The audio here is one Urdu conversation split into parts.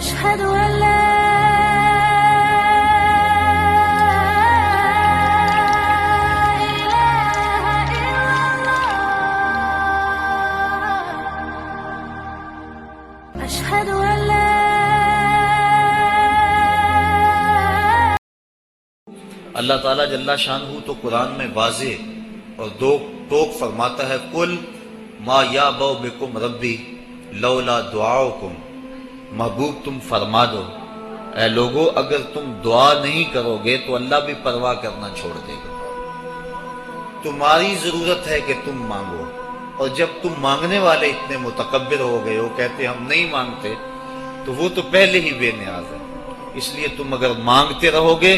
أشهد أن لا إله إلا الله أشهد أن لا اللہ تعالیٰ جل شانہ تو قرآن میں واضح اور دو ٹوک فرماتا ہے کل ما یابو بکم ربی لولا دعاؤکم، محبوب تم فرما دو اے لوگو اگر تم دعا نہیں کرو گے تو اللہ بھی پرواہ کرنا چھوڑ دے گا۔ تمہاری ضرورت ہے کہ تم مانگو، اور جب تم مانگنے والے اتنے متکبر ہو گئے ہو، کہتے ہم نہیں مانگتے، تو وہ تو پہلے ہی بے نیاز ہے۔ اس لیے تم اگر مانگتے رہو گے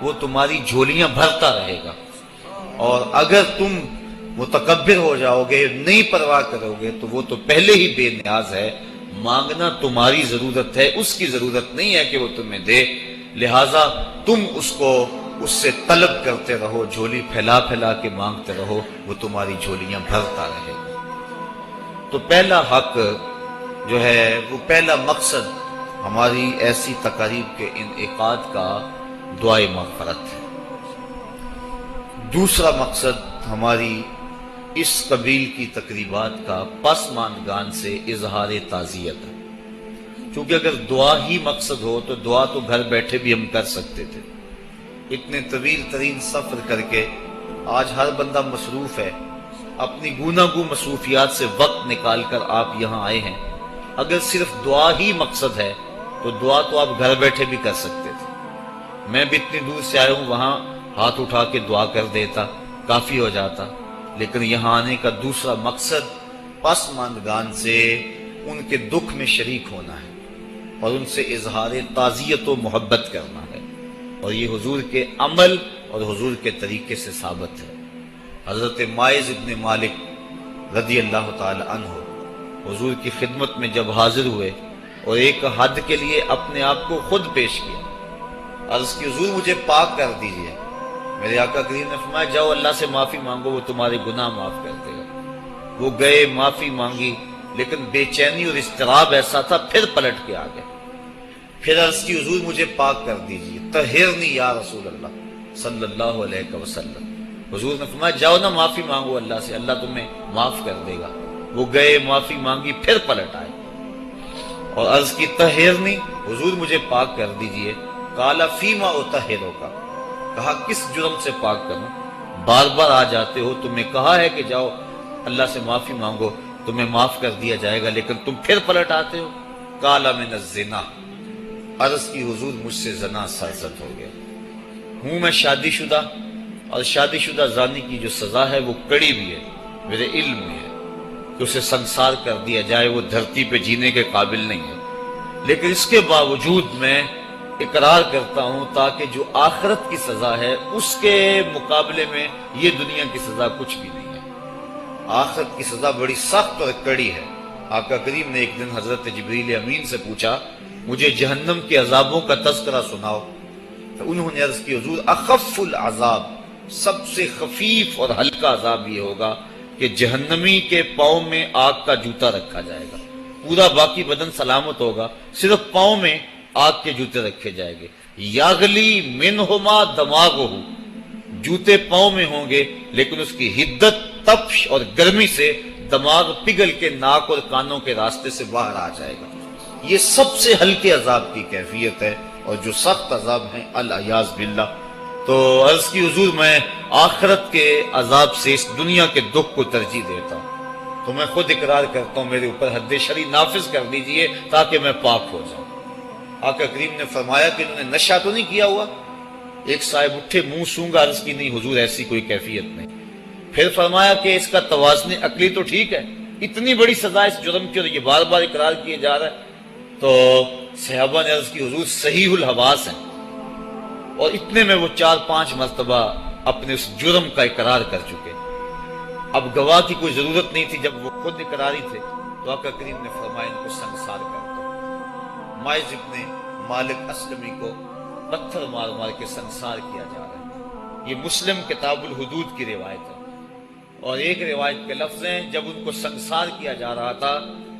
وہ تمہاری جھولیاں بھرتا رہے گا، اور اگر تم متکبر ہو جاؤ گے، نہیں پرواہ کرو گے، تو وہ تو پہلے ہی بے نیاز ہے۔ مانگنا تمہاری ضرورت ہے، اس کی ضرورت نہیں ہے کہ وہ تمہیں دے، لہٰذا تم اس سے طلب کرتے رہو، جھولی پھیلا پھیلا کے مانگتے رہو، وہ تمہاری جھولیاں بھرتا رہے گا۔ تو پہلا حق جو ہے، وہ پہلا مقصد ہماری ایسی تقاریب کے انعقاد کا دعائے مغفرت ہے۔ دوسرا مقصد ہماری اس قبیل کی تقریبات کا پسماندگان سے اظہار تعزیت ہے، چونکہ اگر دعا ہی مقصد ہو تو دعا تو گھر بیٹھے بھی ہم کر سکتے تھے۔ اتنے طویل ترین سفر کر کے آج ہر بندہ مصروف ہے، اپنی گوناگوں مصروفیات سے وقت نکال کر آپ یہاں آئے ہیں۔ اگر صرف دعا ہی مقصد ہے تو دعا تو آپ گھر بیٹھے بھی کر سکتے تھے۔ میں بھی اتنی دور سے آیا ہوں، وہاں ہاتھ اٹھا کے دعا کر دیتا، کافی ہو جاتا، لیکن یہاں آنے کا دوسرا مقصد پسماندگان سے ان کے دکھ میں شریک ہونا ہے اور ان سے اظہار تعزیت و محبت کرنا ہے، اور یہ حضور کے عمل اور حضور کے طریقے سے ثابت ہے۔ حضرت ماعز ابن مالک رضی اللہ تعالی عنہ حضور کی خدمت میں جب حاضر ہوئے اور ایک حد کے لیے اپنے آپ کو خود پیش کیا، عرض کی حضور مجھے پاک کر دیجئے۔ میرے آقا کریم نے فرمایا جاؤ اللہ سے معافی مانگو، وہ تمہارے گناہ معاف کر دے گا۔ وہ گئے، معافی مانگی، لیکن بے چینی اور اضطراب ایسا تھا، پھر پلٹ کے آ گئے۔ پھر عرض کی حضور مجھے پاک کر دیجئے، طہرنی یا رسول اللہ صلی اللہ علیہ وسلم۔ حضور نے فرمایا جاؤ نا معافی مانگو اللہ سے، اللہ تمہیں معاف کر دے گا۔ وہ گئے، معافی مانگی، پھر پلٹ آئے اور عرض کی طہرنی، حضور مجھے پاک کر دیجئے۔ قال فیما اطہرک، کہا کس جرم سے پاک کروں؟ بار بار آ جاتے ہو، تمہیں کہا ہے کہ جاؤ اللہ سے معافی مانگو، تمہیں معاف کر دیا جائے گا، لیکن تم پھر پلٹ آتے ہو۔ قال من الزنا، عرض کی حضور مجھ سے زنا سرزد ہو گیا ہوں، میں شادی شدہ، اور شادی شدہ زانی کی جو سزا ہے وہ کڑی بھی ہے، میرے علم میں ہے کہ اسے سنسار کر دیا جائے، وہ دھرتی پہ جینے کے قابل نہیں ہے، لیکن اس کے باوجود میں اقرار کرتا ہوں تاکہ جو آخرت کی سزا ہے اس کے مقابلے میں یہ دنیا کی سزا کچھ بھی نہیں ہے۔ آخرت کی سزا بڑی سخت اور کڑی ہے۔ آقا کریم نے ایک دن حضرت جبریل امین سے پوچھا مجھے جہنم کے عذابوں کا تذکرہ سناؤ، تو انہوں نے عرض کی حضور اخف العذاب، سب سے خفیف اور ہلکا عذاب یہ ہوگا کہ جہنمی کے پاؤں میں آگ کا جوتا رکھا جائے گا، پورا باقی بدن سلامت ہوگا، صرف پاؤں میں آگ کے جوتے رکھے جائیں گے۔ یاغلی منہما دماغہ، جوتے پاؤں میں ہوں گے لیکن اس کی حدت، تپش اور گرمی سے دماغ پگھل کے ناک اور کانوں کے راستے سے باہر آ جائے گا۔ یہ سب سے ہلکے عذاب کی کیفیت ہے، اور جو سخت عذاب ہیں العیاذ باللہ۔ تو عرض کی حضور میں آخرت کے عذاب سے اس دنیا کے دکھ کو ترجیح دیتا ہوں، تو میں خود اقرار کرتا ہوں میرے اوپر حد شرعی نافذ کر دیجئے تاکہ میں پاک ہو جاؤں۔ آقا کریم نے فرمایا کہ انہوں نے نشہ تو نہیں کیا ہوا؟ ایک صاحب اٹھے، منہ سونگا، عرض کی نہیں حضور ایسی کوئی کیفیت نہیں۔ پھر فرمایا کہ اس کا توازن عقلی تو ٹھیک ہے، اتنی بڑی سزا اس جرم کی اور یہ بار بار اقرار کیے جا رہا ہے۔ تو صحابہ نے عرض کی حضور صحیح الحواس ہیں، اور اتنے میں وہ 4-5 مرتبہ اپنے اس جرم کا اقرار کر چکے۔ اب گواہ کی کوئی ضرورت نہیں تھی، جب وہ خود اقراری تھے تو آقا کریم نے فرمایا ان کو سنسار کر دو۔ ماعز ابن مالک اسلمی کو پتھر مار مار کے سنسار کیا جا رہا ہے۔ یہ مسلم کتاب الحدود کی روایت ہے، اور ایک روایت کے لفظ ہیں جب ان کو سنسار کیا جا رہا تھا